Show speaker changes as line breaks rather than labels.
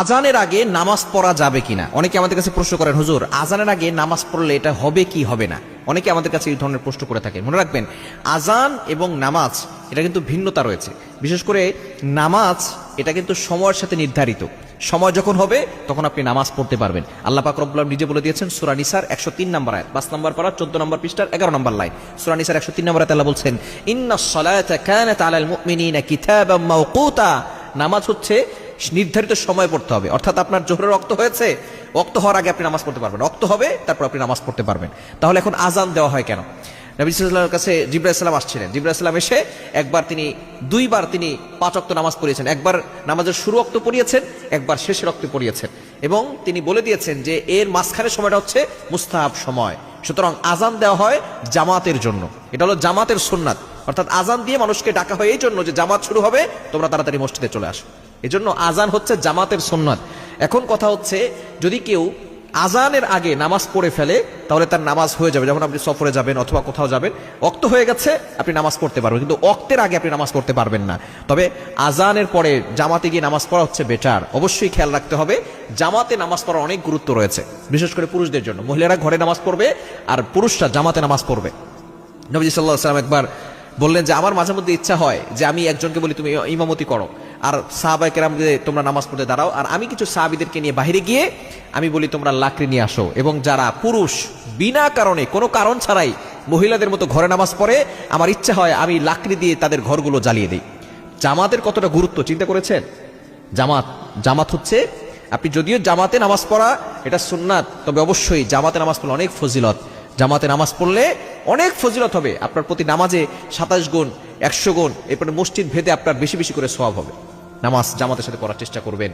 আজানের আগে নামাজ পড়া যাবে কিনা, অনেকে আমাদের কাছে প্রশ্ন করেন, হুজুর আজানের আগে নামাজ পড়লে এটা হবে কি হবে না। অনেকে আমাদের কাছে এই ধরনের প্রশ্ন করে থাকে। মনে রাখবেন, আজান এবং নামাজ এটা কিন্তু ভিন্নতা রয়েছে। বিশেষ করে নামাজ এটা কিন্তু সময়ের সাথে নির্ধারিত। সময় যখন হবে তখন আপনি নামাজ পড়তে পারবেন। আল্লাহ পাক রব্বুল আলামিন নিজে বলে দিয়েছেন সূরা নিসার 103 নম্বর আয়াত, 5 নম্বর পারা 14 নম্বর পৃষ্ঠার 11 নম্বর লাইন। সূরা নিসার 103 নম্বর আয়াতে আল্লাহ বলছেন, ইন্নাস সালাতা কানাত আলাল মুমিনিনা কিতাবাম মাওকুতা। নামাজ হচ্ছে নির্ধারিত সময় পড়তে হবে। অর্থাৎ আপনার জোহরের ওয়াক্ত হয়েছে, ওয়াক্ত হওয়ার আগে আপনি নামাজ পড়তে পারবেন, ওয়াক্ত হবে তারপর আপনি নামাজ পড়তে পারবেন। তাহলে এখন আজান দেওয়া হয় কেন? নবী সাল্লাল্লাহু আলাইহি ওয়াসাল্লামের কাছে জিবরাইল সালাম আসছিলেন। জিবরাইল সালাম এসে দুইবার তিনি 5 ওয়াক্ত নামাজ পড়িয়েছেন। একবার নামাজের শুরু ওয়াক্ত পড়িয়েছেন, একবার শেষের ওয়াক্ত পড়িয়েছেন, এবং তিনি বলে দিয়েছেন যে এর মাঝখানের সময়টা হচ্ছে মুস্তাহাব সময়। সুতরাং আজান দেওয়া হয় জামাতের জন্য, এটা হলো জামাতের সুন্নাত। অর্থাৎ আজান দিয়ে মানুষকে ডাকা হয় এই জন্য যে জামাত শুরু হবে, তোমরা তাড়াতাড়ি মসজিদে চলে আসো। এজন্য আজান হচ্ছে জামাতের সুন্নাত। এখন কথা হচ্ছে, যদি কেউ আজানের আগে নামাজ পড়ে ফেলে তাহলে তার নামাজ হয়ে যাবে। যখন আপনি সফরে যাবেন অথবা কোথাও যাবেন, ওয়াক্ত হয়ে গেছে, আপনি নামাজ পড়তে পারবেন, কিন্তু ওয়াক্তের আগে আপনি নামাজ পড়তে পারবেন না। তবে আজানের পরে জামাতে গিয়ে নামাজ পড়া হচ্ছে বেটার। অবশ্যই খেয়াল রাখতে হবে, জামাতে নামাজ পড়ার অনেক গুরুত্ব রয়েছে, বিশেষ করে পুরুষদের জন্য। মহিলারা ঘরে নামাজ পড়বে আর পুরুষরা জামাতে নামাজ পড়বে। নবী সাল্লাল্লাহু আলাইহি ওয়াসাল্লাম একবার বললেন যে আমার মাঝে মধ্যে ইচ্ছা হয় যে আমি একজনকে বলি তুমি ইমামতি করো, আর সাহাবায়ে কেরামকে তোমরা নামাজ পড়তে দাঁড়াও, আর আমি কিছু সাহাবীদেরকে নিয়ে বাইরে গিয়ে আমি বলি তোমরা লাকড়ি নিয়ে আসো। এবং যারা পুরুষ বিনা কারণে, কোনো কারণ ছাড়াই মহিলাদের মতো ঘরে নামাজ পড়ে, আমার ইচ্ছা হয় আমি লাকড়ি দিয়ে তাদের ঘরগুলো জ্বালিয়ে দিই। জামাতের কতটা গুরুত্ব চিন্তা করেছেন? জামাত হচ্ছে, আপনি যদিও জামাতে নামাজ পড়া এটা সুন্নাত, তবে অবশ্যই জামাতে নামাজ পড়লে অনেক ফজিলত। জামাতে নামাজ পড়লে অনেক ফজিলত হবে, আপনার প্রতি নামাজে 27 গুণ, 100 গুণ, এরপরে মসজিদ ভেদে আপনার বেশি বেশি করে সওয়াব হবে। নামাজ জামাতের সাথে পড়ার চেষ্টা করবেন।